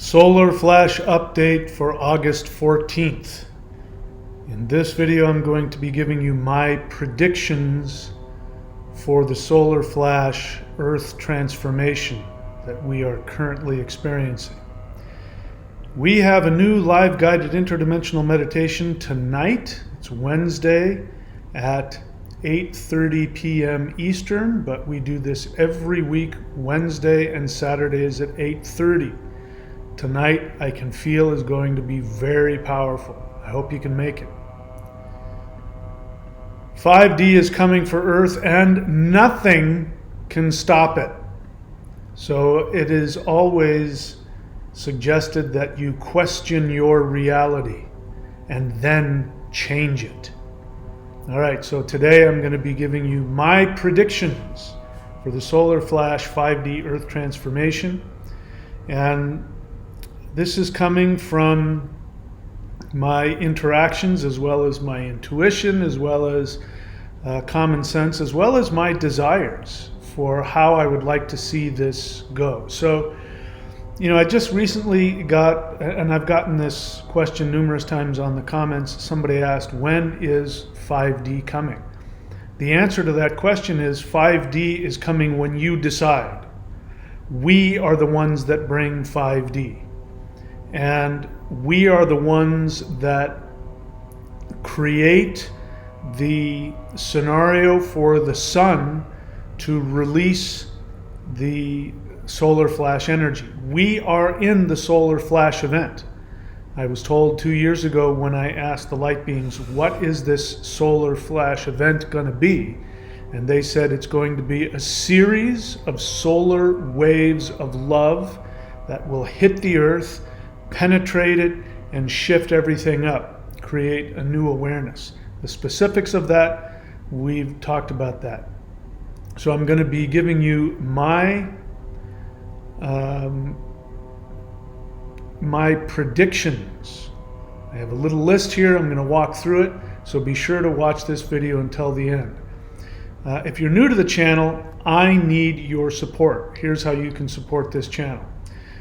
Solar flash update for August 14th. In this video, I'm going to be giving you my predictions for the solar flash Earth transformation that we are currently experiencing. We have a new live guided interdimensional meditation tonight. It's Wednesday at 8:30 p.m. Eastern, but we do this every week, Wednesday and Saturdays at 8:30. Tonight, I can feel is going to be very powerful. I hope you can make it. 5D is coming for Earth and nothing can stop it. So it is always suggested that you question your reality and then change it. All right, so today I'm going to be giving you my predictions for the solar flash 5D Earth transformation. And this is coming from my interactions, as well as my intuition, as well as common sense, as well as my desires for how I would like to see this go. So, I just recently got, and I've gotten this question numerous times on the comments, somebody asked, when is 5D coming? The answer to that question is 5D is coming when you decide. We are the ones that bring 5D. And we are the ones that create the scenario for the sun to release the solar flash energy. We are in the solar flash event. I was told 2 years ago when I asked the light beings, what is this solar flash event going to be? And they said it's going to be a series of solar waves of love that will hit the earth, penetrate it, and shift everything up, create a new awareness. The specifics of that, we've talked about that. So I'm going to be giving you my predictions. I have a little list here. I'm going to walk through it, so be sure to watch this video until the end. If you're new to the channel, I need your support. Here's how you can support this channel.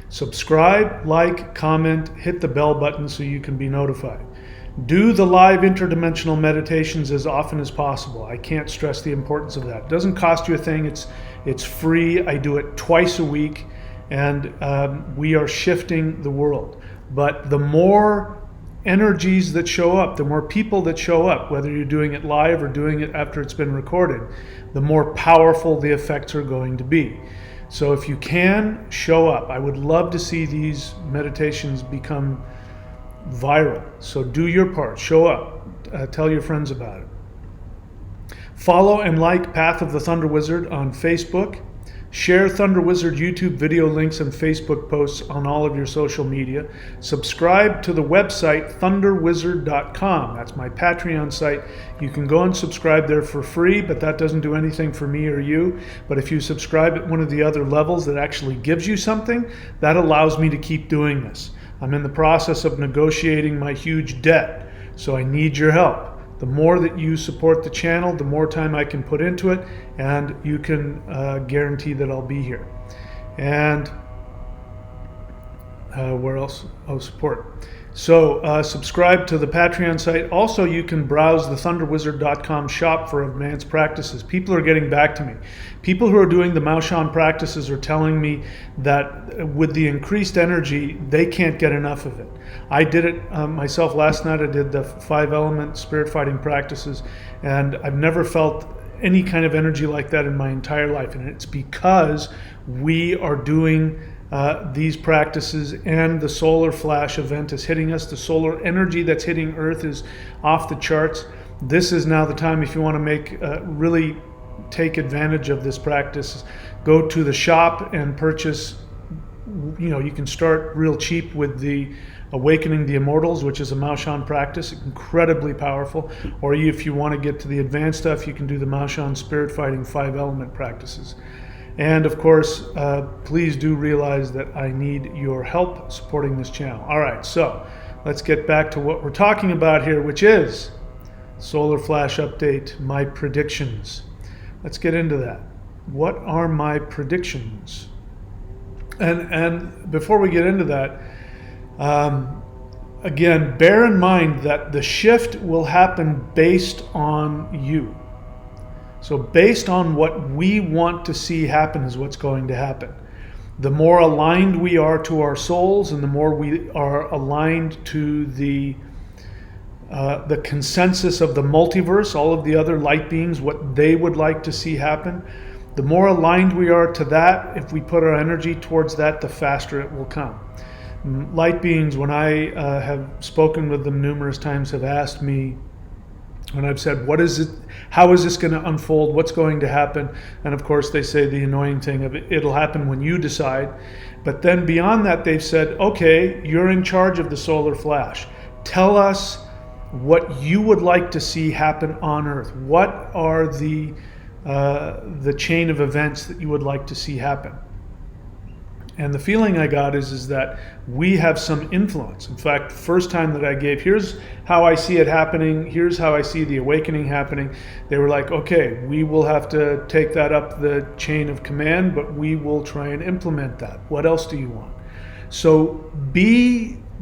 Subscribe, like, comment, hit the bell button so you can be notified. Do the live interdimensional meditations as often as possible. I can't stress the importance of that. It doesn't cost you a thing. It's free. I do it twice a week, and we are shifting the world. But the more energies that show up, the more people that show up, whether you're doing it live or doing it after it's been recorded, the more powerful the effects are going to be. So if you can, show up. I would love to see these meditations become viral. So do your part, show up, tell your friends about it. Follow and like Path of the Thunder Wizard on Facebook. Share Thunder Wizard YouTube video links and Facebook posts on all of your social media. Subscribe to the website thunderwizard.com. That's my Patreon site. You can go and subscribe there for free, but that doesn't do anything for me or you. But if you subscribe at one of the other levels that actually gives you something, that allows me to keep doing this. I'm in the process of negotiating my huge debt, so I need your help. The more that you support the channel, the more time I can put into it, and you can guarantee that I'll be here. And where else? Oh, support. So subscribe to the Patreon site. Also, you can browse the thunderwizard.com shop for advanced practices. People are getting back to me. People who are doing the Maoshan practices are telling me that with the increased energy, they can't get enough of it. I did it myself last night. I did the 5-element spirit fighting practices, and I've never felt any kind of energy like that in my entire life. And it's because we are doing these practices, and the solar flash event is hitting us. The solar energy that's hitting Earth is off the charts. This is now the time, if you want to make really take advantage of this practice, go to the shop and purchase. You can start real cheap with the Awakening the Immortals, which is a Maoshan practice, incredibly powerful. Or if you want to get to the advanced stuff, you can do the Maoshan spirit fighting 5-element practices. And of course, please do realize that I need your help supporting this channel. All right, so let's get back to what we're talking about here, which is solar flash update, my predictions. Let's get into that. What are my predictions? And before we get into that, again, bear in mind that the shift will happen based on you. So based on what we want to see happen is what's going to happen. The more aligned we are to our souls, and the more we are aligned to the consensus of the multiverse, all of the other light beings, what they would like to see happen, the more aligned we are to that, if we put our energy towards that, the faster it will come. Light beings, when I have spoken with them numerous times, have asked me, when I've said, what is it, how is this going to unfold, what's going to happen? And of course they say the annoying thing of it'll happen when you decide. But then beyond that, they've said, okay, you're in charge of the solar flash. Tell us what you would like to see happen on Earth. What are the chain of events that you would like to see happen? And the feeling I got is that we have some influence. In fact, the first time that I gave, here's how I see it happening, here's how I see the awakening happening, they were like, okay, we will have to take that up the chain of command, but we will try and implement that. What else do you want? So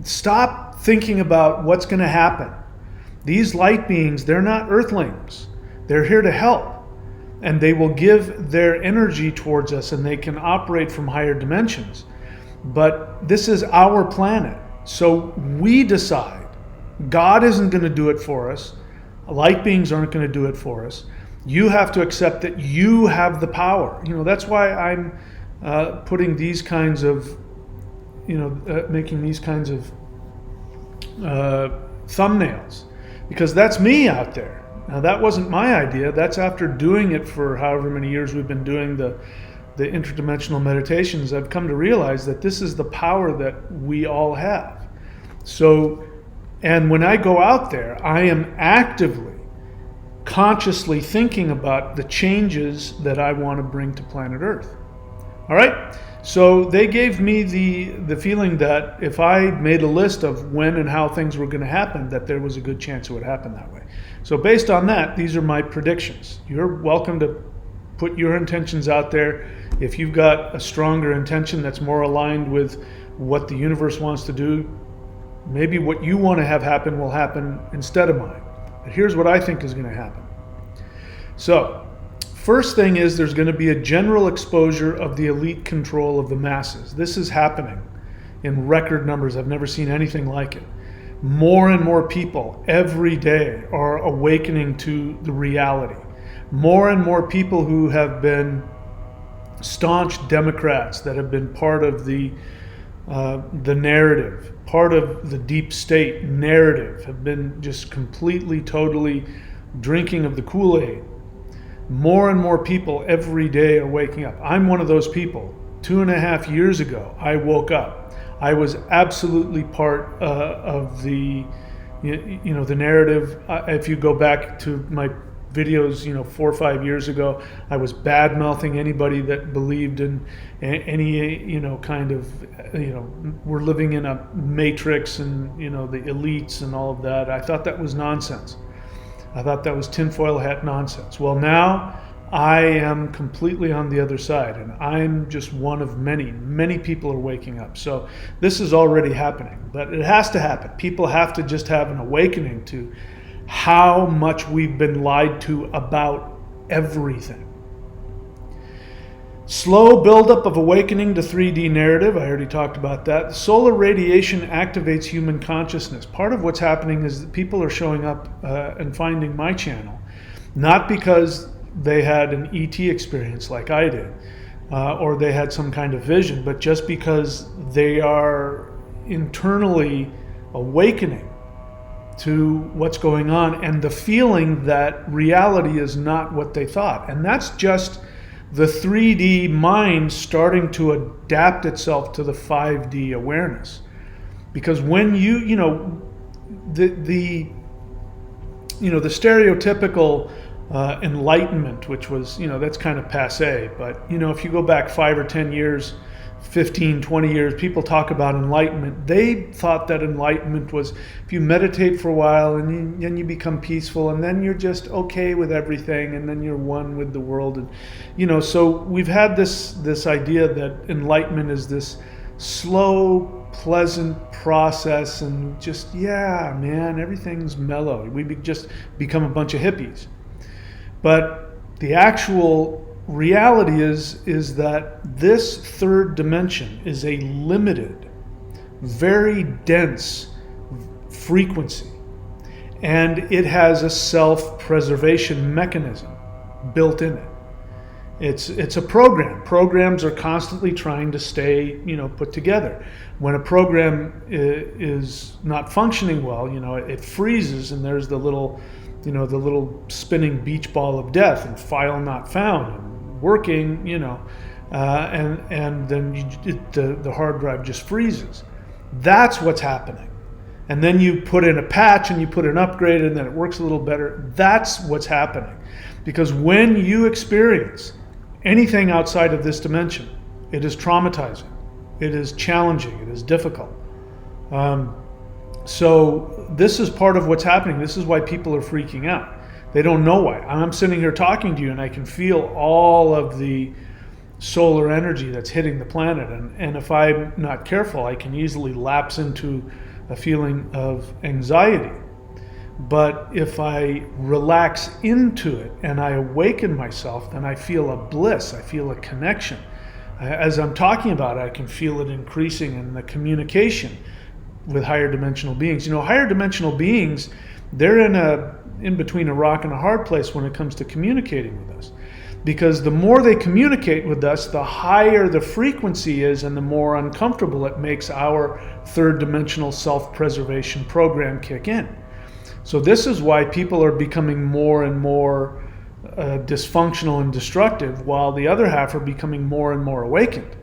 stop thinking about what's going to happen. These light beings, they're not earthlings. They're here to help. And they will give their energy towards us, and they can operate from higher dimensions. But this is our planet. So we decide. God isn't going to do it for us. Light beings aren't going to do it for us. You have to accept that you have the power. That's why I'm putting these kinds of, making these kinds of thumbnails. Because that's me out there. Now, that wasn't my idea. That's after doing it for however many years we've been doing the interdimensional meditations. I've come to realize that this is the power that we all have. So, and when I go out there, I am actively, consciously thinking about the changes that I want to bring to planet Earth. All right? So they gave me the feeling that if I made a list of when and how things were going to happen, that there was a good chance it would happen that way. So based on that, these are my predictions. You're welcome to put your intentions out there. If you've got a stronger intention that's more aligned with what the universe wants to do, maybe what you want to have happen will happen instead of mine. But here's what I think is going to happen. So, first thing is there's going to be a general exposure of the elite control of the masses. This is happening in record numbers. I've never seen anything like it. More and more people every day are awakening to the reality. More and more people who have been staunch Democrats, that have been part of the narrative, part of the deep state narrative, have been just completely, totally drinking of the Kool-Aid. More and more people every day are waking up. I'm one of those people. 2.5 years ago, I woke up. I was absolutely part of the narrative. If you go back to my videos, 4 or 5 years ago, I was bad mouthing anybody that believed in any, kind of, we're living in a matrix and, the elites and all of that. I thought that was nonsense. I thought that was tinfoil hat nonsense. Well, now I am completely on the other side, and I'm just one of many. Many people are waking up. So this is already happening, but it has to happen. People have to just have an awakening to how much we've been lied to about everything. Slow buildup of awakening to 3D narrative. I already talked about that. Solar radiation activates human consciousness. Part of what's happening is that people are showing up and finding my channel, not because they had an ET experience like I did, or they had some kind of vision, but just because they are internally awakening to what's going on and the feeling that reality is not what they thought. And that's just the 3D mind starting to adapt itself to the 5D awareness. Because when the stereotypical enlightenment, which was, that's kind of passé, but if you go back 5 or 10 years, 15, 20 years, people talk about enlightenment. They thought that enlightenment was if you meditate for a while and then you become peaceful and then you're just okay with everything and then you're one with the world. And, so we've had this idea that enlightenment is this slow, pleasant process and just, yeah, man, everything's mellow. We just become a bunch of hippies. But the actual reality is that this third dimension is a limited, very dense frequency, and it has a self-preservation mechanism built in it. It's a program. Programs are constantly trying to stay, put together. When a program is not functioning well, it freezes, and there's the little spinning beach ball of death and file not found and working, and then the hard drive just freezes. That's what's happening. And then you put in a patch and you put an upgrade and then it works a little better. That's what's happening. Because when you experience anything outside of this dimension, it is traumatizing. It is challenging. It is difficult. So this is part of what's happening. This is why people are freaking out. They don't know why. I'm sitting here talking to you and I can feel all of the solar energy that's hitting the planet. And if I'm not careful, I can easily lapse into a feeling of anxiety. But if I relax into it and I awaken myself, then I feel a bliss. I feel a connection. As I'm talking about it, I can feel it increasing in the communication with higher dimensional beings. Higher dimensional beings, they're in between a rock and a hard place when it comes to communicating with us. Because the more they communicate with us, the higher the frequency is and the more uncomfortable it makes our third dimensional self-preservation program kick in. So this is why people are becoming more and more dysfunctional and destructive, while the other half are becoming more and more awakened.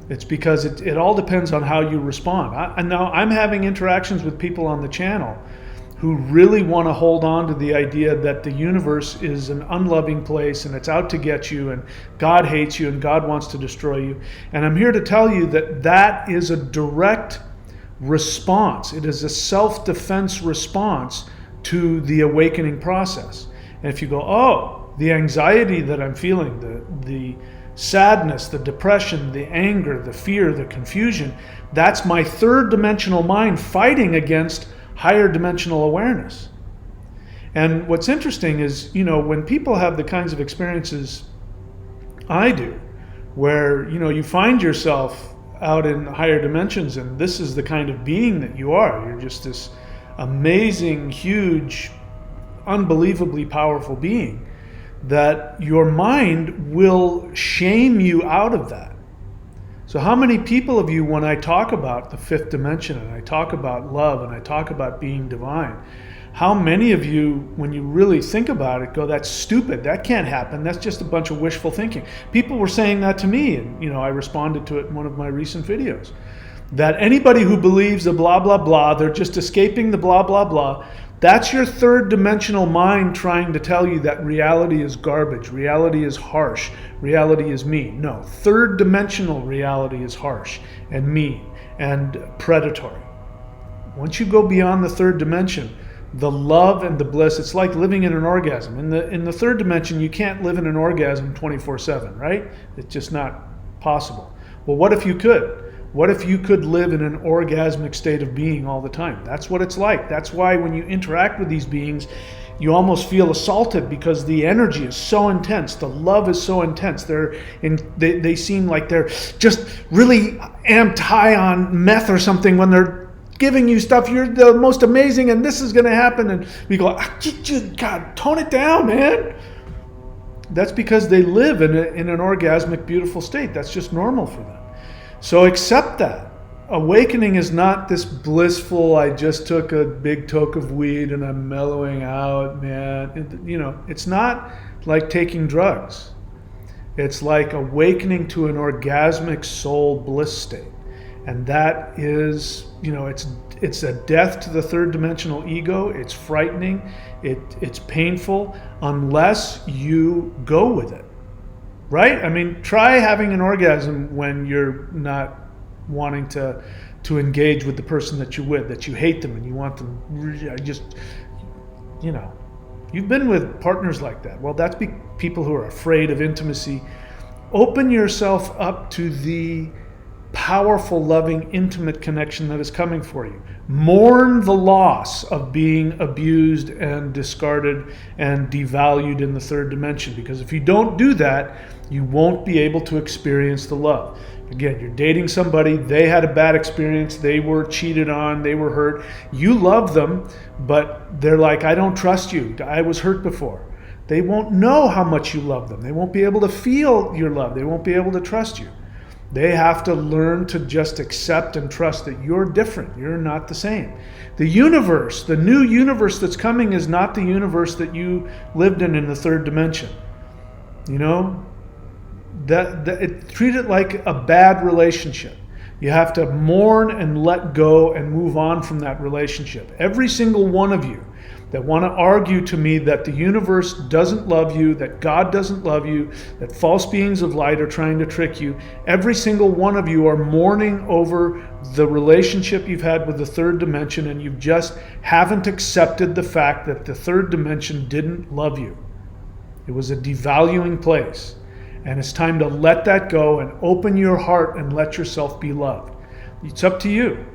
It's because it all depends on how you respond. And now I'm having interactions with people on the channel who really want to hold on to the idea that the universe is an unloving place and it's out to get you and God hates you and God wants to destroy you. And I'm here to tell you that that is a direct response. It is a self-defense response to the awakening process. And if you go, oh, the anxiety that I'm feeling, the sadness, the depression, the anger, the fear, the confusion, that's my third dimensional mind fighting against higher dimensional awareness. And what's interesting is, when people have the kinds of experiences I do, where, you find yourself out in higher dimensions and this is the kind of being that you are. You're just this amazing, huge, unbelievably powerful being, that your mind will shame you out of that. So how many people of you, when I talk about the fifth dimension and I talk about love and I talk about being divine, how many of you, when you really think about it, go, that's stupid, that can't happen, that's just a bunch of wishful thinking? People were saying that to me, and I responded to it in one of my recent videos, that anybody who believes the blah, blah, blah, they're just escaping the blah, blah, blah. That's your third dimensional mind trying to tell you that reality is garbage, reality is harsh, reality is mean. No, third dimensional reality is harsh and mean and predatory. Once you go beyond the third dimension, the love and the bliss, it's like living in an orgasm. In the third dimension, you can't live in an orgasm 24/7, right? It's just not possible. Well, what if you could? What if you could live in an orgasmic state of being all the time? That's what it's like. That's why when you interact with these beings, you almost feel assaulted because the energy is so intense. The love is so intense. They seem like they're just really amped high on meth or something when they're giving you stuff. You're the most amazing and this is going to happen. And we go, God, tone it down, man. That's because they live in an orgasmic, beautiful state. That's just normal for them. So accept that. Awakening is not this blissful, I just took a big toke of weed and I'm mellowing out, man. It's not like taking drugs. It's like awakening to an orgasmic soul bliss state. And that is, it's a death to the third dimensional ego. It's frightening. It's painful unless you go with it. right? I mean, try having an orgasm when you're not wanting to engage with the person that you're with, that you hate them and you want them just, you know, you've been with partners like that. Well, that's people who are afraid of intimacy. Open yourself up to the powerful, loving, intimate connection that is coming for you. Mourn the loss of being abused and discarded and devalued in the third dimension, because if you don't do that, you won't be able to experience the love. Again, you're dating somebody, they had a bad experience, they were cheated on, they were hurt. You love them, but they're like, I don't trust you. I was hurt before. They won't know how much you love them. They won't be able to feel your love. They won't be able to trust you. They have to learn to just accept and trust that you're different. You're not the same. The universe, the new universe that's coming, is not the universe that you lived in the third dimension. You know, treat it like a bad relationship. You have to mourn and let go and move on from that relationship. Every single one of you that want to argue to me that the universe doesn't love you, that God doesn't love you, that false beings of light are trying to trick you, every single one of you are mourning over the relationship you've had with the third dimension, and you just haven't accepted the fact that the third dimension didn't love you. It was a devaluing place. And it's time to let that go and open your heart and let yourself be loved. It's up to you.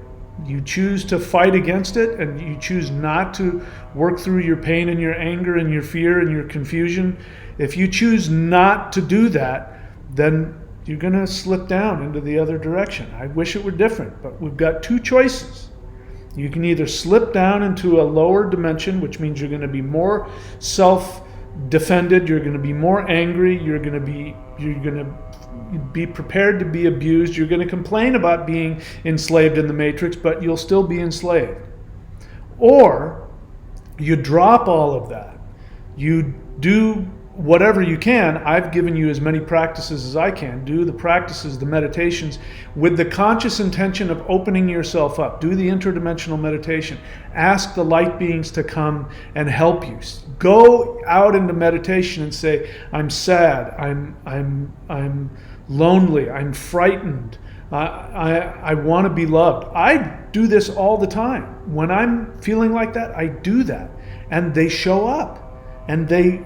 You choose to fight against it, and you choose not to work through your pain and your anger and your fear and your confusion. If you choose not to do that, then you're going to slip down into the other direction. I wish it were different, but we've got two choices. You can either slip down into a lower dimension, which means you're going to be more self-defended, you're going to be more angry, you're going to be prepared to be abused, you're going to complain about being enslaved in the matrix, but you'll still be enslaved. Or you drop all of that. You do whatever you can. I've given you as many practices as I can. Do the practices, the meditations, with the conscious intention of opening yourself up. Do the interdimensional meditation. Ask the light beings to come and help you. Go out into meditation and say, I'm sad, I'm lonely, I'm frightened, I want to be loved. I do this all the time. When I'm feeling like that, I do that. And they show up. And they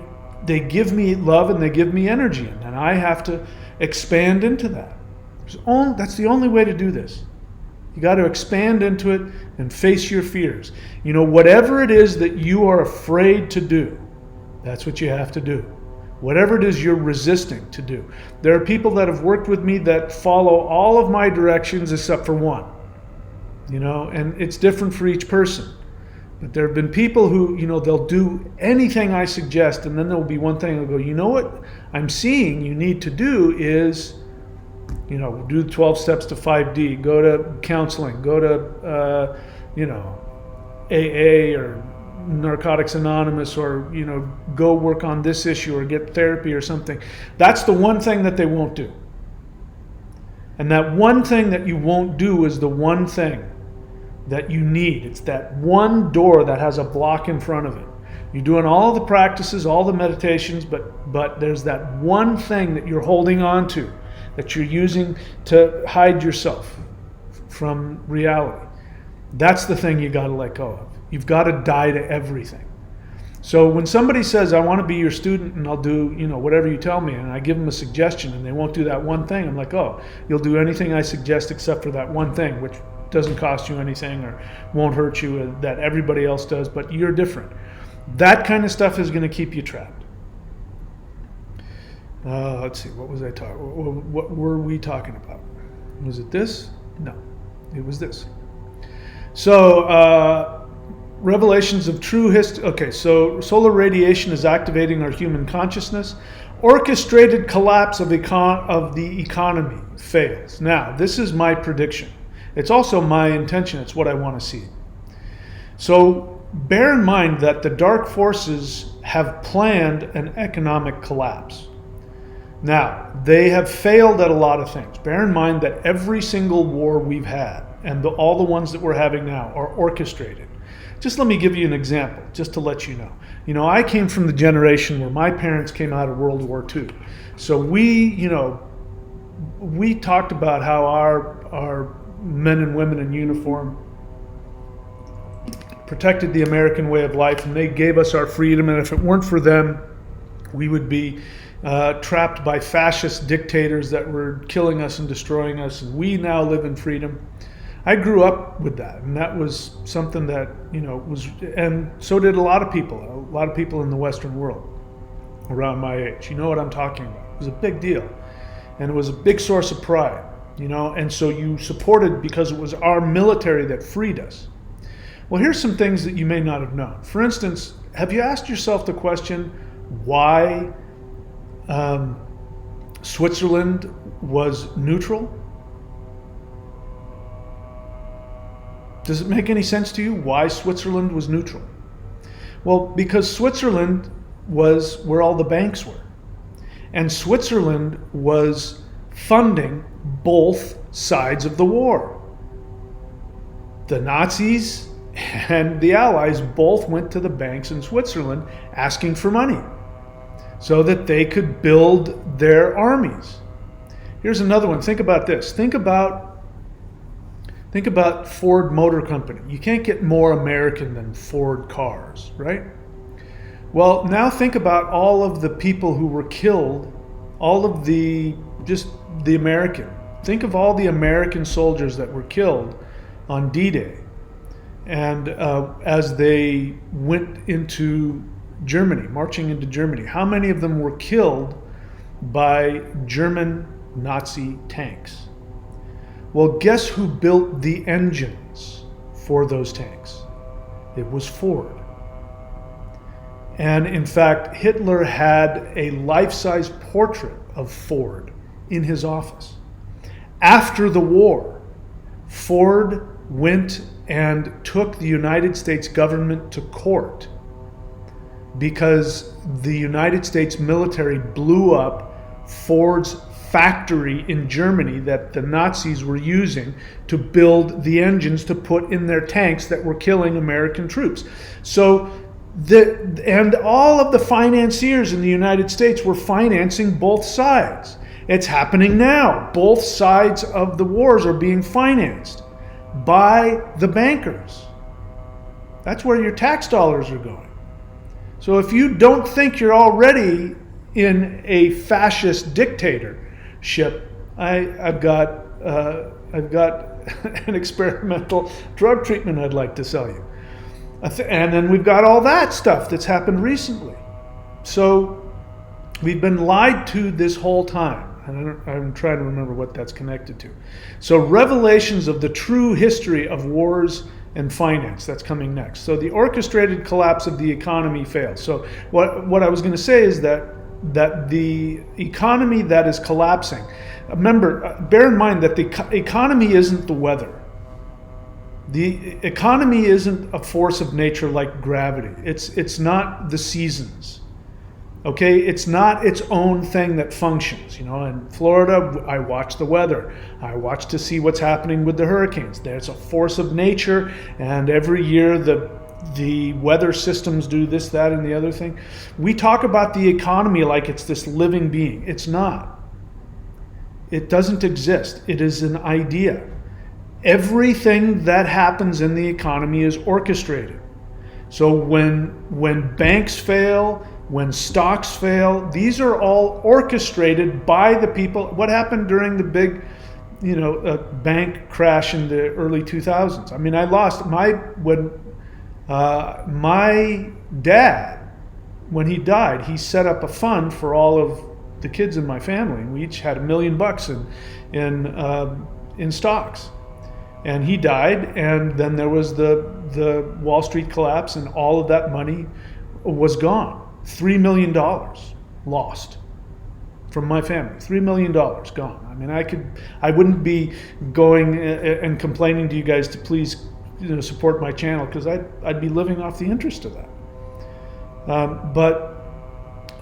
give me love and they give me energy. And I have to expand into that. That's the only way to do this. You got to expand into it and face your fears. You know, whatever it is that you are afraid to do, that's what you have to do. Whatever it is you're resisting to do. There are people that have worked with me that follow all of my directions except for one. You know, and it's different for each person. But there have been people who, you know, they'll do anything I suggest, and then there'll be one thing they'll go, you know what I'm seeing you need to do is, you know, do 12 steps to 5D, go to counseling, go to, you know, AA or Narcotics Anonymous, or, you know, go work on this issue or get therapy or something. That's the one thing that they won't do. And that one thing that you won't do is the one thing that you need. It's that one door that has a block in front of it. You're doing all the practices, all the meditations, but there's that one thing that you're holding on to, that you're using to hide yourself from reality. That's the thing you got to let go of. You've got to die to everything. So when somebody says, I want to be your student and I'll do, you know, whatever you tell me, and I give them a suggestion and they won't do that one thing, I'm like, oh, you'll do anything I suggest except for that one thing, which doesn't cost you anything or won't hurt you, that everybody else does, but you're different. That kind of stuff is going to keep you trapped. Let's see, what were we talking about? Was it this? No, it was this. So, revelations of true history. Okay, so solar radiation is activating our human consciousness. Orchestrated collapse of the economy fails. Now, this is my prediction. It's also my intention. It's what I want to see. So bear in mind that the dark forces have planned an economic collapse. Now, they have failed at a lot of things. Bear in mind that every single war we've had, and all the ones that we're having now, are orchestrated. just let me give you an example, just to let you know. You know, I came from the generation where my parents came out of World War II. So we talked about how our men and women in uniform protected the American way of life, and they gave us our freedom, and if it weren't for them, we would be trapped by fascist dictators that were killing us and destroying us, and we now live in freedom. I grew up with that, and that was something that, and so did a lot of people in the Western world around my age. You know what I'm talking about. It was a big deal, and it was a big source of pride, and so you supported because it was our military that freed us. Well, here's some things that you may not have known. For instance, have you asked yourself the question why Switzerland was neutral? Does it make any sense to you why Switzerland was neutral? Well, because Switzerland was where all the banks were. And Switzerland was funding both sides of the war. The Nazis and the Allies both went to the banks in Switzerland asking for money so that they could build their armies. Here's another one. Think about this. Think about Ford Motor Company. You can't get more American than Ford cars, right? Well, now think about all of the people who were killed, all of the American. Think of all the American soldiers that were killed on D-Day. And as they went into Germany, marching into Germany, how many of them were killed by German Nazi tanks? Well, guess who built the engines for those tanks? It was Ford. And in fact, Hitler had a life-size portrait of Ford in his office. After the war, Ford went and took the United States government to court because the United States military blew up Ford's factory in Germany that the Nazis were using to build the engines to put in their tanks that were killing American troops. So and all of the financiers in the United States were financing both sides. It's happening now. Both sides of the wars are being financed by the bankers. That's where your tax dollars are going. So if you don't think you're already in a fascist dictatorship, I've got an experimental drug treatment I'd like to sell you. And then we've got all that stuff that's happened recently. So we've been lied to this whole time. And I'm trying to remember what that's connected to. So revelations of the true history of wars and finance, that's coming next. So the orchestrated collapse of the economy fails. So what I was going to say is that the economy that is collapsing, remember, bear in mind that the economy isn't the weather. The economy isn't a force of nature like gravity. It's not the seasons. Okay, it's not its own thing that functions. In Florida, I watch the weather. I watch to see what's happening with the hurricanes. There's a force of nature, and every year the weather systems do this, that, and the other thing. We talk about the economy like it's this living being. It's not. It doesn't exist. It is an idea. Everything that happens in the economy is orchestrated. So when banks fail, when stocks fail, these are all orchestrated by the people. What happened during the big, bank crash in the early 2000s? I mean, I lost my dad, when he died, he set up a fund for all of the kids in my family, and we each had $1 million in stocks. And he died, and then there was the Wall Street collapse, and all of that money was gone. $3 million lost from my family. $3 million gone. I mean, I wouldn't be going and complaining to you guys to please, support my channel, because I'd be living off the interest of that. But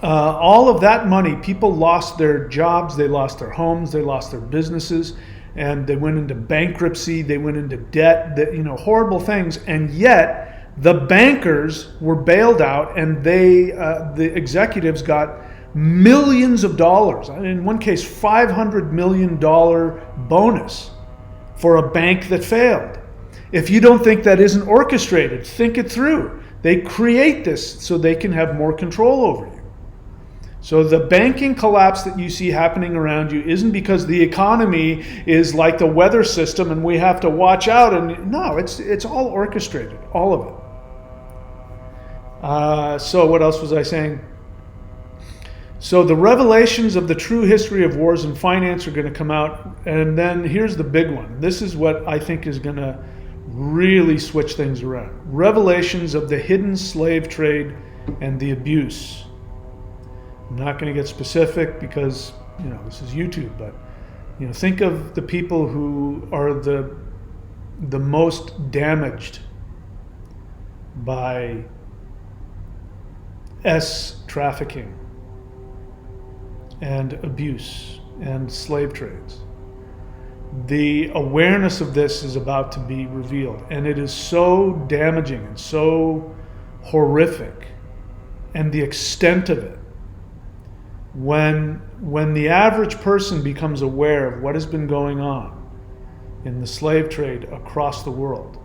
all of that money, people lost their jobs, they lost their homes, they lost their businesses, and they went into bankruptcy, they went into debt, horrible things, and yet The bankers were bailed out, and the executives got millions of dollars. In one case, $500 million bonus for a bank that failed. If you don't think that isn't orchestrated, think it through. They create this so they can have more control over you. So the banking collapse that you see happening around you isn't because the economy is like the weather system and we have to watch out. And no, it's all orchestrated, all of it. So what else was I saying? So the revelations of the true history of wars and finance are going to come out. And then here's the big one. This is what I think is going to really switch things around. Revelations of the hidden slave trade and the abuse. I'm not going to get specific because, this is YouTube, but, think of the people who are the most damaged by trafficking and abuse and slave trades. The awareness of this is about to be revealed, and it is so damaging and so horrific, and the extent of it. When the average person becomes aware of what has been going on in the slave trade across the world,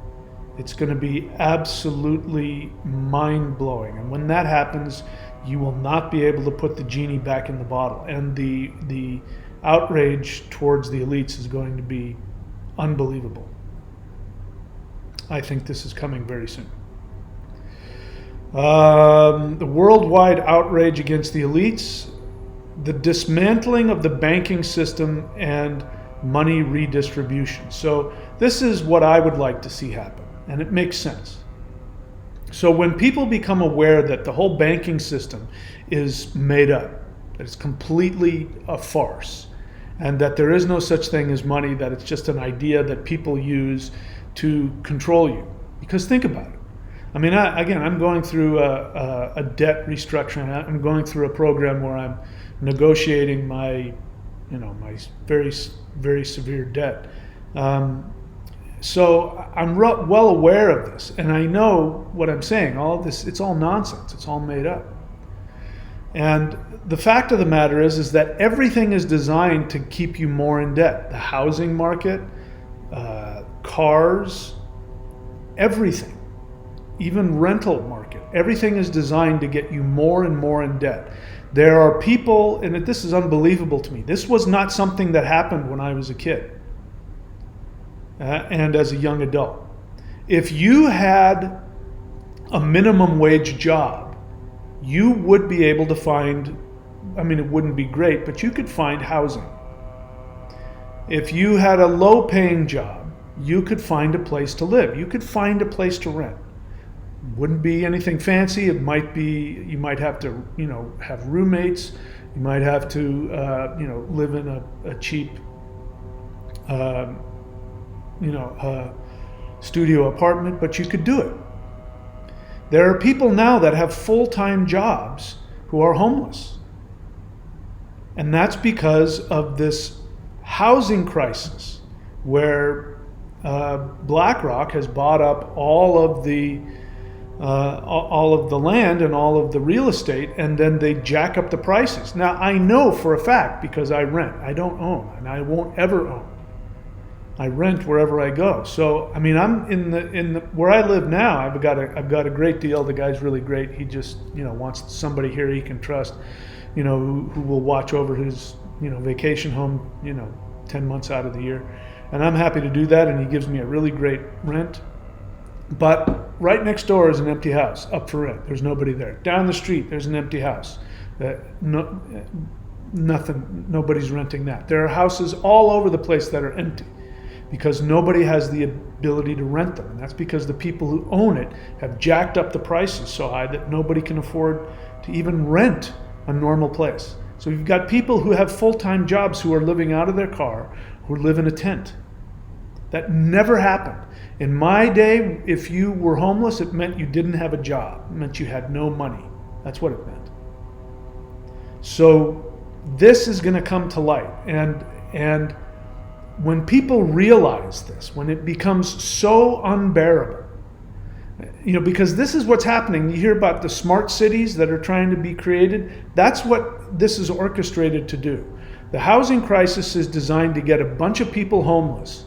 it's going to be absolutely mind-blowing. And when that happens, you will not be able to put the genie back in the bottle. And the outrage towards the elites is going to be unbelievable. I think this is coming very soon. The worldwide outrage against the elites, the dismantling of the banking system, and money redistribution. So this is what I would like to see happen, and it makes sense. So when people become aware that the whole banking system is made up, that it's completely a farce, and that there is no such thing as money, that it's just an idea that people use to control you. Because think about it. I mean, I'm going through a debt restructuring. I'm going through a program where I'm negotiating my very, very severe debt. So I'm well aware of this, and I know what I'm saying. All of this, it's all nonsense. It's all made up. And the fact of the matter is that everything is designed to keep you more in debt. The housing market, cars, everything, even rental market, everything is designed to get you more and more in debt. There are people, and this is unbelievable to me. This was not something that happened when I was a kid and as a young adult. If you had a minimum wage job, you would be able to find, it wouldn't be great, but you could find housing. If you had a low-paying job, you could find a place to live. You could find a place to rent. Wouldn't be anything fancy. It might be, you might have to, have roommates. You might have to, live in a cheap, studio apartment, but you could do it. There are people now that have full-time jobs who are homeless. And that's because of this housing crisis where BlackRock has bought up all of the land and all of the real estate, and then they jack up the prices. Now, I know for a fact, because I rent. I don't own, and I won't ever own. I rent wherever I go. So, I'm in the where I live now. I've got a great deal. The guy's really great. He just, wants somebody here he can trust, who will watch over his, vacation home, 10 months out of the year. And I'm happy to do that, and he gives me a really great rent. But right next door is an empty house up for rent. There's nobody there. Down the street, there's an empty house. Nobody's renting that. There are houses all over the place that are empty because nobody has the ability to rent them. And that's because the people who own it have jacked up the prices so high that nobody can afford to even rent a normal place. So you've got people who have full-time jobs who are living out of their car, who live in a tent. That never happened. In my day, if you were homeless, it meant you didn't have a job. It meant you had no money. That's what it meant. So this is going to come to light. And when people realize this, when it becomes so unbearable, because this is what's happening. You hear about the smart cities that are trying to be created. That's what this is orchestrated to do. The housing crisis is designed to get a bunch of people homeless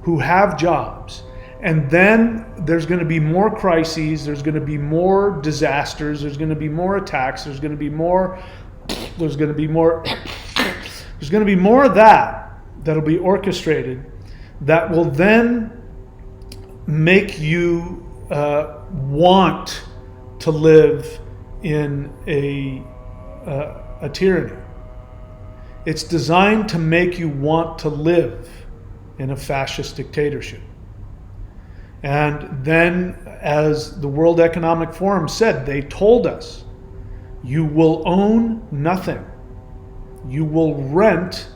who have jobs. And then there's going to be more crises, there's going to be more disasters, there's going to be more attacks, there's going to be more of that that'll be orchestrated that will then make you want to live in a tyranny. It's designed to make you want to live in a fascist dictatorship. And then, as the World Economic Forum said, they told us, you will own nothing. You will rent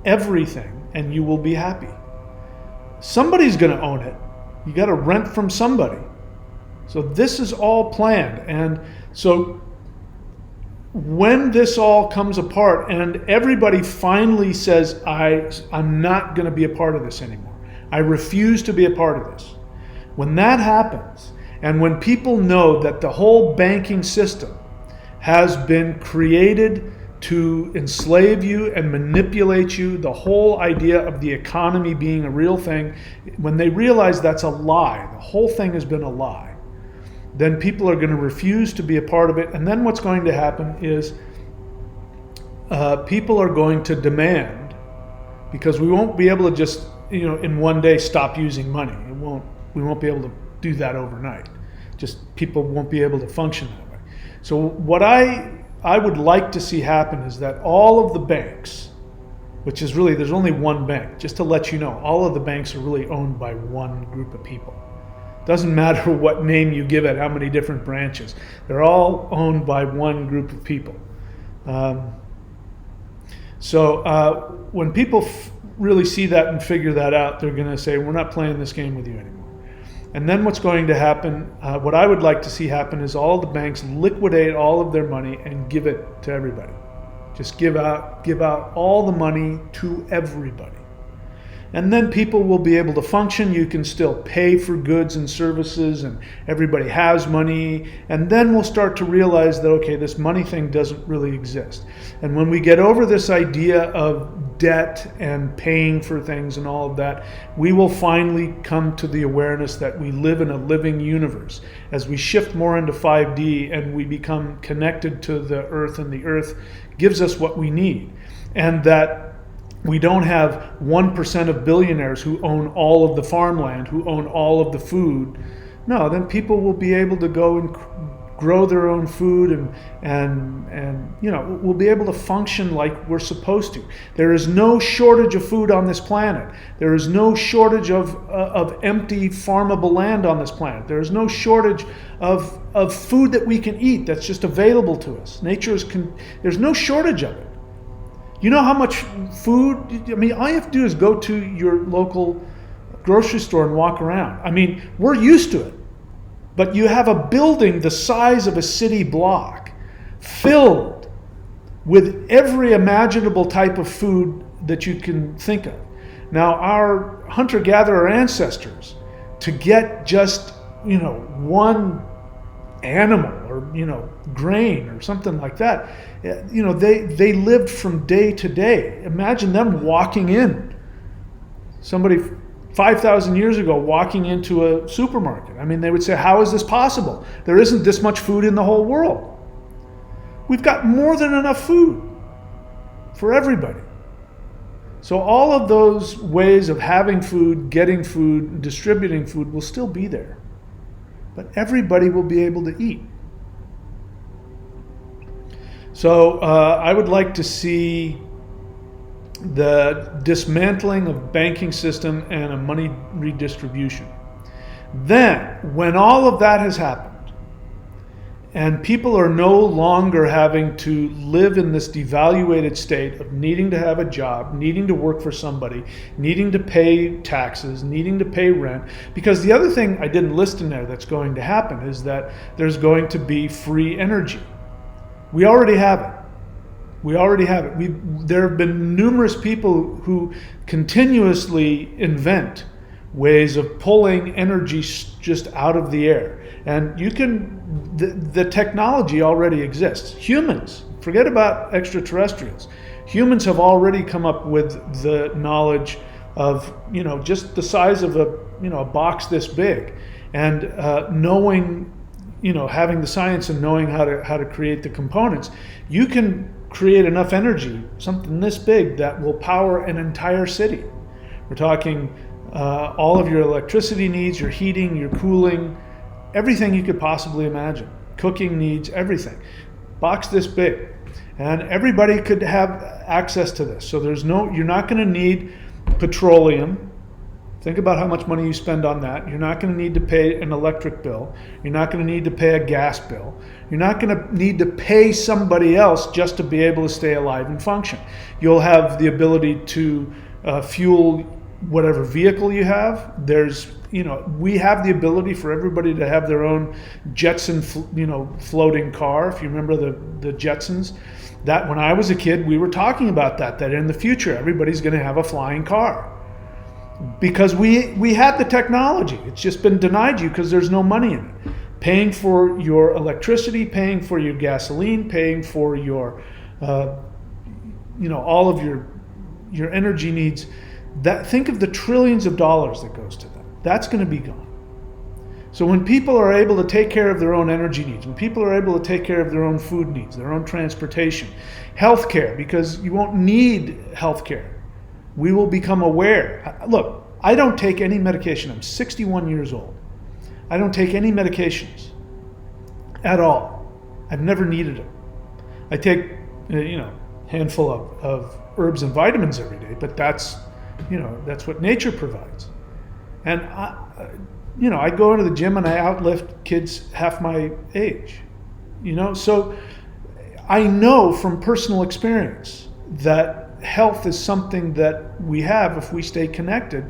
everything and you will be happy. Somebody's going to own it. You got to rent from somebody. So this is all planned. And so when this all comes apart and everybody finally says, I'm not going to be a part of this anymore. I refuse to be a part of this. When that happens, and when people know that the whole banking system has been created to enslave you and manipulate you, the whole idea of the economy being a real thing, when they realize that's a lie, the whole thing has been a lie, then people are going to refuse to be a part of it. And then what's going to happen is people are going to demand, because we won't be able to just, in one day stop using money. We won't be able to do that overnight. Just people won't be able to function that way. So what I would like to see happen is that all of the banks, which is really, there's only one bank, just to let you know, all of the banks are really owned by one group of people. Doesn't matter what name you give it, how many different branches. They're all owned by one group of people. So when people really see that and figure that out, they're going to say, we're not playing this game with you anymore. And then what's going to happen, what I would like to see happen, is all the banks liquidate all of their money and give it to everybody. Just give out all the money to everybody. And then people will be able to function. You can still pay for goods and services, and everybody has money. And then we'll start to realize that, okay, this money thing doesn't really exist. And when we get over this idea of debt and paying for things and all of that, we will finally come to the awareness that we live in a living universe. As we shift more into 5D and we become connected to the earth, and the earth gives us what we need. And that we don't have 1% of billionaires who own all of the farmland, who own all of the food. No, then people will be able to go and grow their own food and we'll be able to function like we're supposed to. There is no shortage of food on this planet. There is no shortage of empty farmable land on this planet. There is no shortage of food that we can eat that's just available to us. There's no shortage of it. You know how much food, all you have to do is go to your local grocery store and walk around. We're used to it. But you have a building the size of a city block filled with every imaginable type of food that you can think of. Now, our hunter-gatherer ancestors, to get just, one animal or, grain or something like that, they lived from day to day. Imagine them walking in. Somebody 5,000 years ago walking into a supermarket. They would say, how is this possible? There isn't this much food in the whole world. We've got more than enough food for everybody. So all of those ways of having food, getting food, distributing food will still be there. But everybody will be able to eat. So I would like to see the dismantling of banking system and a money redistribution. Then, when all of that has happened, and people are no longer having to live in this devaluated state of needing to have a job, needing to work for somebody, needing to pay taxes, needing to pay rent, because the other thing I didn't list in there that's going to happen is that there's going to be free energy. We already have it. There have been numerous people who continuously invent ways of pulling energy just out of the air. And you can, the technology already exists. Humans, forget about extraterrestrials. Humans have already come up with the knowledge of, just the size of a box this big, and knowing, having the science and knowing how to create the components. You can create enough energy, something this big, that will power an entire city. We're talking all of your electricity needs, your heating, your cooling, everything you could possibly imagine. Cooking needs, everything. Box this big. And everybody could have access to this. So you're not going to need petroleum. Think about how much money you spend on that. You're not going to need to pay an electric bill. You're not going to need to pay a gas bill. You're not going to need to pay somebody else just to be able to stay alive and function. You'll have the ability to fuel whatever vehicle you have. We have the ability for everybody to have their own Jetson, floating car. If you remember the Jetsons, that when I was a kid, we were talking about that in the future, everybody's going to have a flying car. Because we had the technology. It's just been denied you because there's no money in it. Paying for your electricity, paying for your gasoline, paying for your, all of your energy needs. Think of the trillions of dollars that goes to that. That's going to be gone. So when people are able to take care of their own energy needs, when people are able to take care of their own food needs, their own transportation, healthcare, because you won't need healthcare. We will become aware. Look, I don't take any medication. I'm 61 years old. I don't take any medications at all. I've never needed them. I take, a handful of herbs and vitamins every day, but that's what nature provides. And I go into the gym and I outlift kids half my age. So I know from personal experience that health is something that we have if we stay connected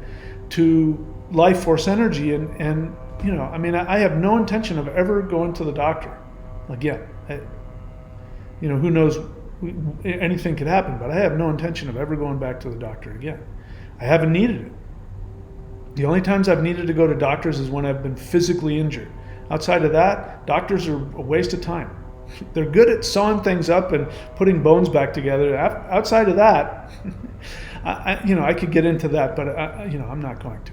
to life force energy. And I have no intention of ever going to the doctor again. Who knows, anything could happen, but I have no intention of ever going back to the doctor again. I haven't needed it. The only times I've needed to go to doctors is when I've been physically injured. Outside of that, doctors are a waste of time. They're good at sewing things up and putting bones back together. Outside of that, I could get into that, but I'm not going to.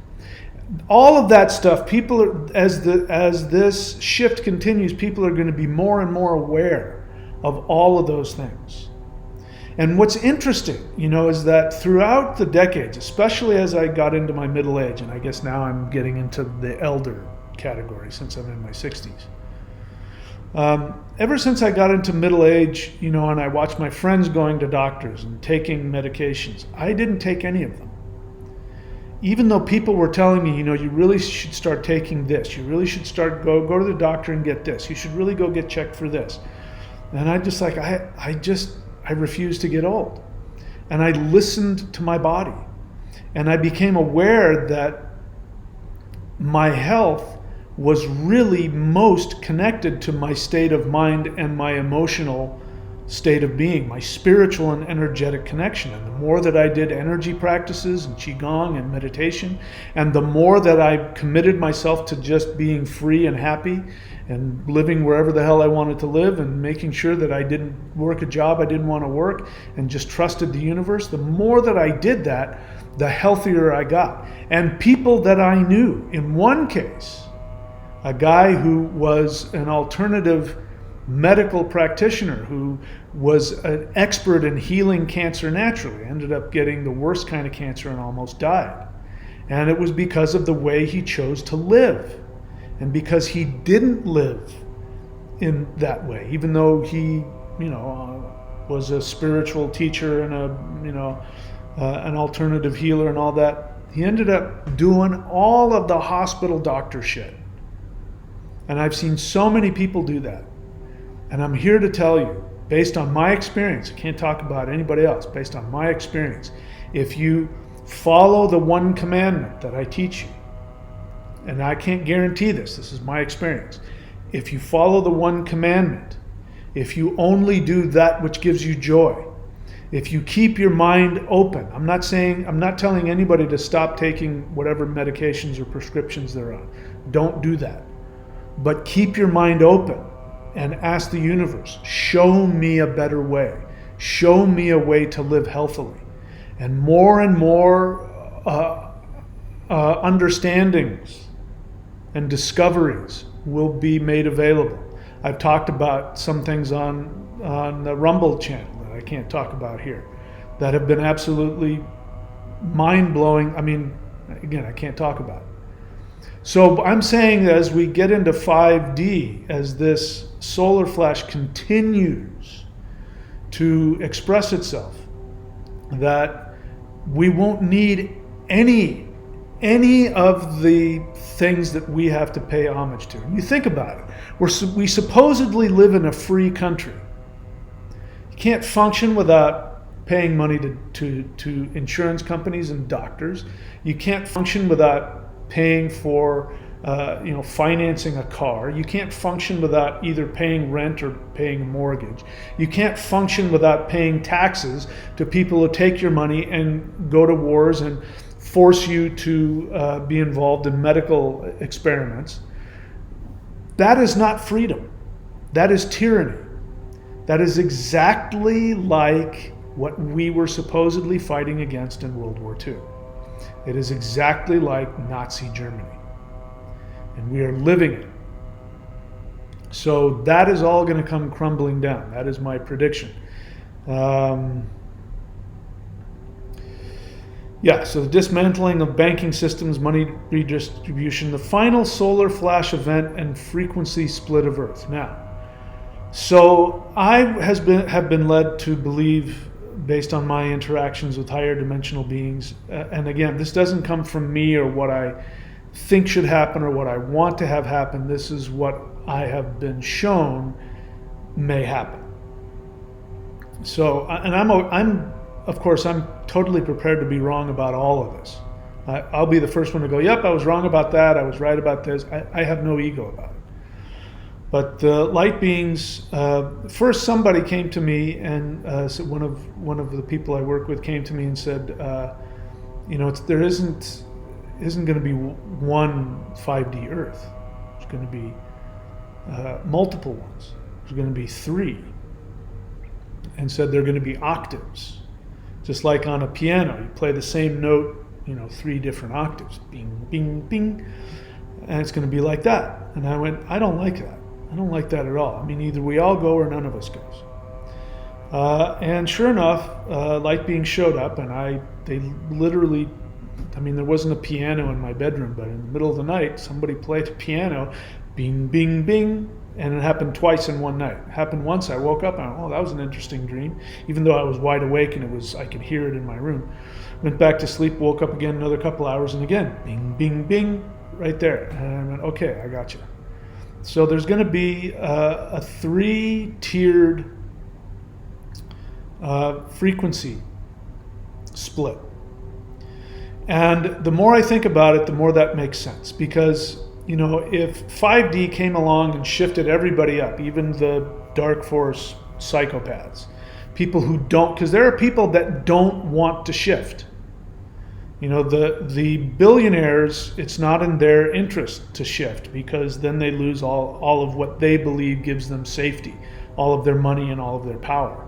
All of that stuff, people are, as this shift continues, people are going to be more and more aware of all of those things. And what's interesting, is that throughout the decades, especially as I got into my middle age, and I guess now I'm getting into the elder category since I'm in my 60s. Ever since I got into middle age, and I watched my friends going to doctors and taking medications, I didn't take any of them. Even though people were telling me, you really should start taking this. You really should go to the doctor and get this. You should really go get checked for this. And I just I refused to get old. And I listened to my body. And I became aware that my health was really most connected to my state of mind and my emotional state of being, my spiritual and energetic connection. And the more that I did energy practices and qigong and meditation, and the more that I committed myself to just being free and happy and living wherever the hell I wanted to live, and making sure that I didn't work a job I didn't want to work, and just trusted the universe, the more that I did that, the healthier I got. And people that I knew, in one case, a guy who was an alternative medical practitioner who was an expert in healing cancer naturally, ended up getting the worst kind of cancer and almost died. And it was because of the way he chose to live, and because he didn't live in that way, even though he, was a spiritual teacher and an alternative healer and all that. He ended up doing all of the hospital doctor shit. And I've seen so many people do that. And I'm here to tell you, based on my experience, I can't talk about anybody else, based on my experience, if you follow the one commandment that I teach you, and I can't guarantee this is my experience, if you follow the one commandment, if you only do that which gives you joy, If you keep your mind open, I'm not telling anybody to stop taking whatever medications or prescriptions they're on. Don't do that. But keep your mind open and ask the universe, show me a better way. Show me a way to live healthily. And more understandings and discoveries will be made available. I've talked about some things on the Rumble channel that I can't talk about here that have been absolutely mind-blowing. I mean, again, I can't talk about it. So I'm saying that as we get into 5D, as this solar flash continues to express itself, that we won't need any of the things that we have to pay homage to. You think about it. We supposedly live in a free country. You can't function without paying money to insurance companies and doctors. You can't function without paying for financing a car. You can't function without either paying rent or paying a mortgage. You can't function without paying taxes to people who take your money and go to wars and force you to be involved in medical experiments. That is not freedom. That is tyranny. That is exactly like what we were supposedly fighting against in World War II. It is exactly like Nazi Germany. And we are living it. So that is all going to come crumbling down. That is my prediction. So the dismantling of banking systems, money redistribution, the final solar flash event, and frequency split of Earth. Now, so I have been led to believe, based on my interactions with higher dimensional beings, and again, this doesn't come from me or what I think should happen or what I want to have happen. This is what I have been shown may happen. So, and I'm of course, I'm totally prepared to be wrong about all of this. I'll be the first one to go, yep, I was wrong about that, I was right about this. I have no ego about it. But the light beings, first somebody came to me, and so one of the people I work with came to me and said, there isn't going to be one 5D Earth. There's going to be multiple ones. There's going to be 3. And said they're going to be octaves. Just like on a piano, you play the same note, 3 different octaves. Bing, bing, bing. And it's going to be like that. And I went, I don't like that. I don't like that at all. I mean, either we all go or none of us goes. And sure enough, light beings showed up, and they literally, there wasn't a piano in my bedroom, but in the middle of the night, somebody played the piano, bing, bing, bing, and it happened twice in one night. It happened once, I woke up, and I went, that was an interesting dream, even though I was wide awake and I could hear it in my room. Went back to sleep, woke up again another couple hours, and again, bing, bing, bing, right there. And I went, okay, I got you. So there's going to be a 3-tiered frequency split. And the more I think about it, the more that makes sense. Because, if 5D came along and shifted everybody up, even the dark force psychopaths, people who don't, because there are people that don't want to shift. The billionaires, it's not in their interest to shift, because then they lose all of what they believe gives them safety, all of their money and all of their power.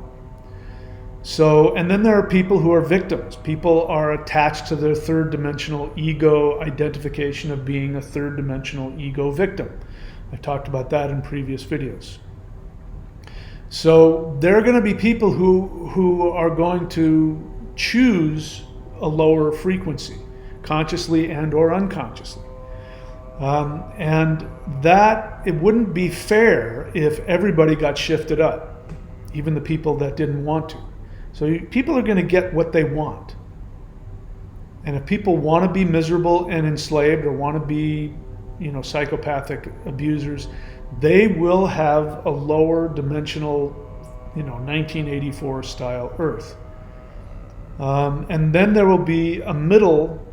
So, and then there are people who are victims. People are attached to their third dimensional ego identification of being a third dimensional ego victim. I've talked about that in previous videos. So there are going to be people who are going to choose a lower frequency, consciously and or unconsciously. And that, it wouldn't be fair if everybody got shifted up, even the people that didn't want to. So people are going to get what they want. And if people want to be miserable and enslaved, or want to be, psychopathic abusers, they will have a lower dimensional, 1984 style Earth. And then there will be a middle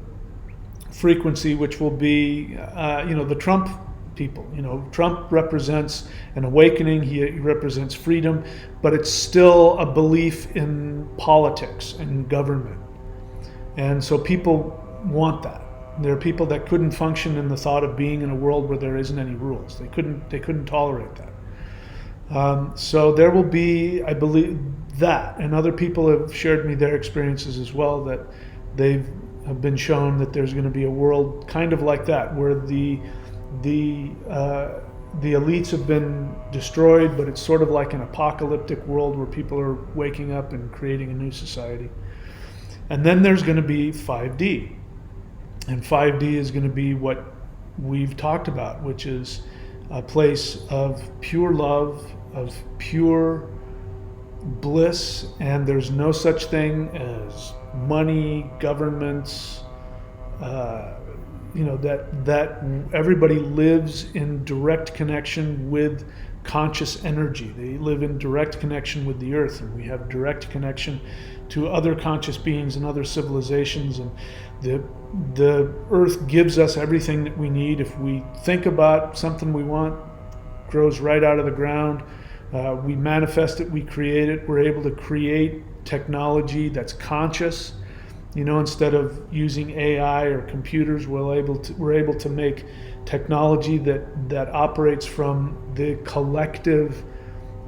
frequency, which will be, the Trump people. Trump represents an awakening, he represents freedom, but it's still a belief in politics and government. And so people want that. There are people that couldn't function in the thought of being in a world where there isn't any rules. They couldn't tolerate that. So there will be, I believe, that, and other people have shared me their experiences as well, that they've have been shown that there's going to be a world kind of like that, where the elites have been destroyed, but it's sort of like an apocalyptic world where people are waking up and creating a new society. And then there's going to be 5D. And 5D is going to be what we've talked about, which is a place of pure love, of pure bliss, and there's no such thing as money, governments, that everybody lives in direct connection with conscious energy. They live in direct connection with the earth, and we have direct connection to other conscious beings and other civilizations, and the earth gives us everything that we need. If we think about something we want, it grows right out of the ground. We manifest it, we create it. We're able to create technology that's conscious. Instead of using AI or computers, we're able to make technology that operates from the collective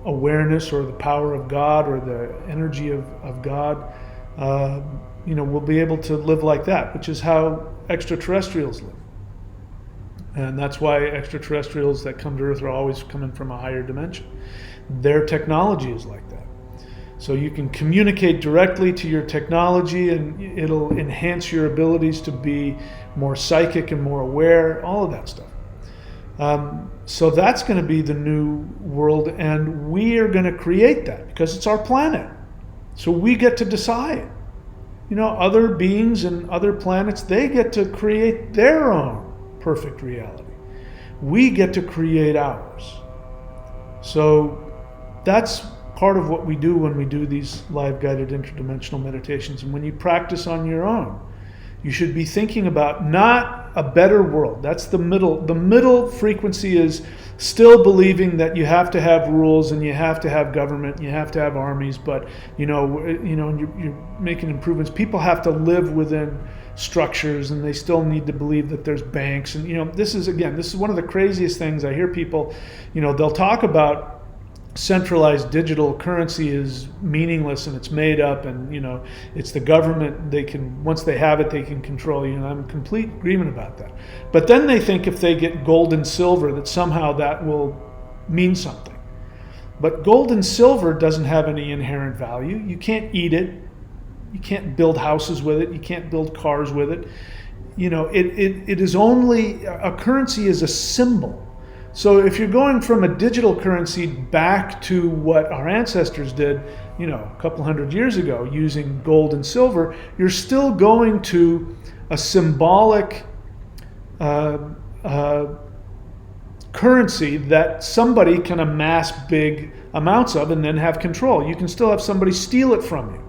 awareness or the power of God or the energy of God. We'll be able to live like that, which is how extraterrestrials live. And that's why extraterrestrials that come to Earth are always coming from a higher dimension. Their technology is like that. So you can communicate directly to your technology, and it'll enhance your abilities to be more psychic and more aware, all of that stuff. So that's going to be the new world, and we are going to create that because it's our planet. So we get to decide. Other beings and other planets, they get to create their own perfect reality. We get to create ours. So that's part of what we do when we do these live guided interdimensional meditations. And when you practice on your own, you should be thinking about not a better world. That's the middle. The middle frequency is still believing that you have to have rules and you have to have government, and you have to have armies, but you're making improvements. People have to live within structures, and they still need to believe that there's banks. And this is one of the craziest things I hear people, they'll talk about centralized digital currency is meaningless and it's made up, and it's the government. Once they have it, they can control. I'm in complete agreement about that. But then they think if they get gold and silver, that somehow that will mean something. But gold and silver doesn't have any inherent value. You can't eat it. You can't build houses with it. You can't build cars with it. It is only a currency is a symbol. So if you're going from a digital currency back to what our ancestors did, a couple hundred years ago, using gold and silver, you're still going to a symbolic currency that somebody can amass big amounts of and then have control. You can still have somebody steal it from you.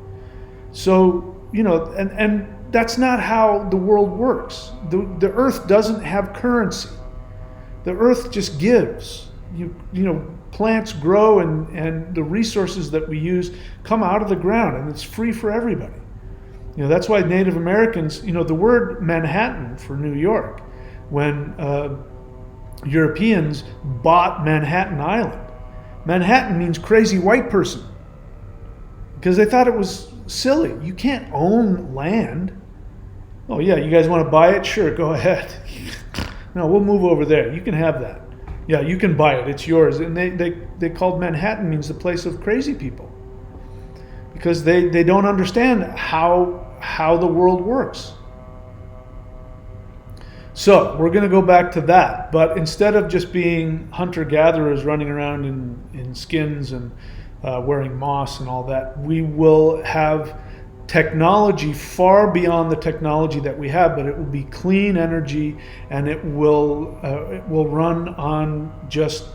So, and that's not how the world works. The earth doesn't have currency. The earth just gives. Plants grow, and the resources that we use come out of the ground, and it's free for everybody. That's why Native Americans, the word Manhattan for New York, when Europeans bought Manhattan Island, Manhattan means crazy white person, because they thought it was silly. You can't own land. Oh yeah, you guys want to buy it? Sure, go ahead. No, we'll move over there. You can have that. Yeah, you can buy it. It's yours. And they called Manhattan means the place of crazy people, because they don't understand how the world works. So we're going to go back to that. But instead of just being hunter-gatherers running around in skins and wearing moss and all that, we will have technology far beyond the technology that we have, but it will be clean energy, and it will run on just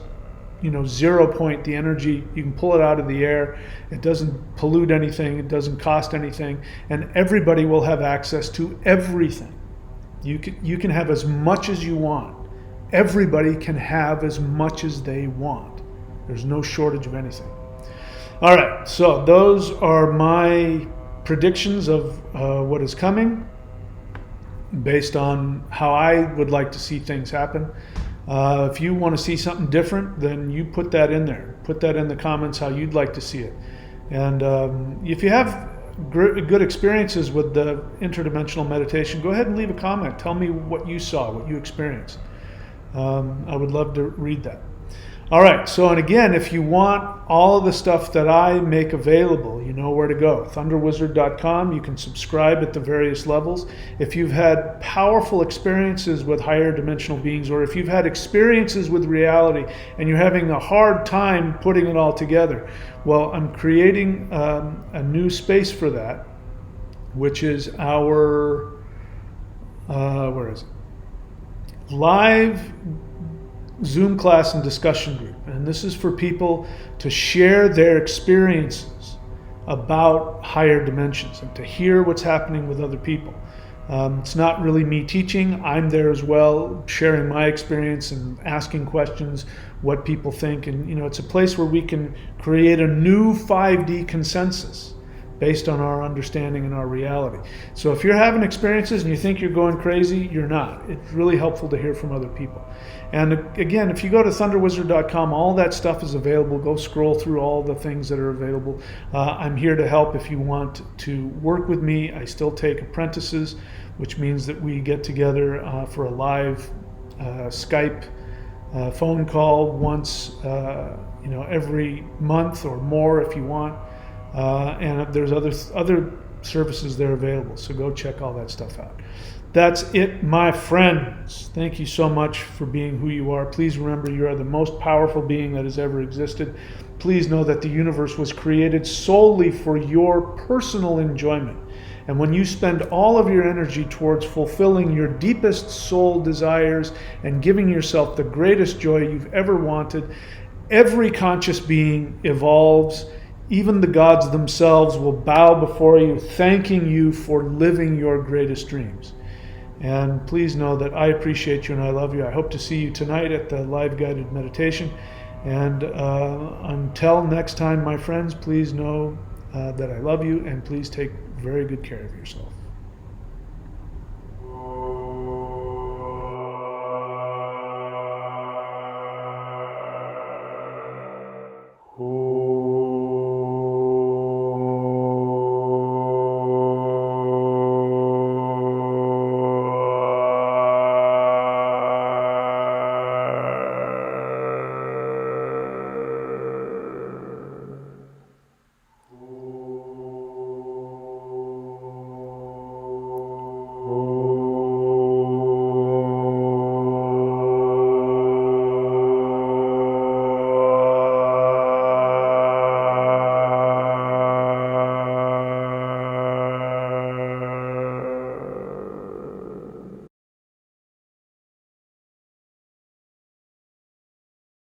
0 point. The energy, you can pull it out of the air. It doesn't pollute anything. It doesn't cost anything, and everybody will have access to everything. You can have as much as you want, everybody can have as much as they want. There's no shortage of anything. All right, so those are my predictions of what is coming based on how I would like to see things happen. If you want to see something different, then you put that in there. Put that in the comments how you'd like to see it. And if you have good experiences with the interdimensional meditation, go ahead and leave a comment. Tell me what you saw, what you experienced. I would love to read that. All right, so and again, if you want all of the stuff that I make available, you know where to go. thunderwizard.com. You can subscribe at the various levels. If you've had powerful experiences with higher dimensional beings, or if you've had experiences with reality and you're having a hard time putting it all together, well, I'm creating a new space for that, which is our, where is it? Live Zoom class and discussion group. And this is for people to share their experiences about higher dimensions and to hear what's happening with other people. It's not really me teaching. I'm there as well, sharing my experience and asking questions, what people think. And you know, it's a place where we can create a new 5D consensus based on our understanding and our reality. So if you're having experiences and you think you're going crazy, you're not. It's really helpful to hear from other people. And again, if you go to thunderwizard.com, all that stuff is available. Go scroll through all the things that are available. I'm here to help if you want to work with me. I still take apprentices, which means that we get together for a live Skype phone call once every month or more if you want. And there's other services there available, so go check all that stuff out. That's it, my friends. Thank you so much for being who you are. Please remember you are the most powerful being that has ever existed. Please know that the universe was created solely for your personal enjoyment. And when you spend all of your energy towards fulfilling your deepest soul desires and giving yourself the greatest joy you've ever wanted, every conscious being evolves. Even the gods themselves will bow before you, thanking you for living your greatest dreams. And please know that I appreciate you and I love you. I hope to see you tonight at the live guided meditation. And until next time, my friends, please know that I love you, and please take very good care of yourself.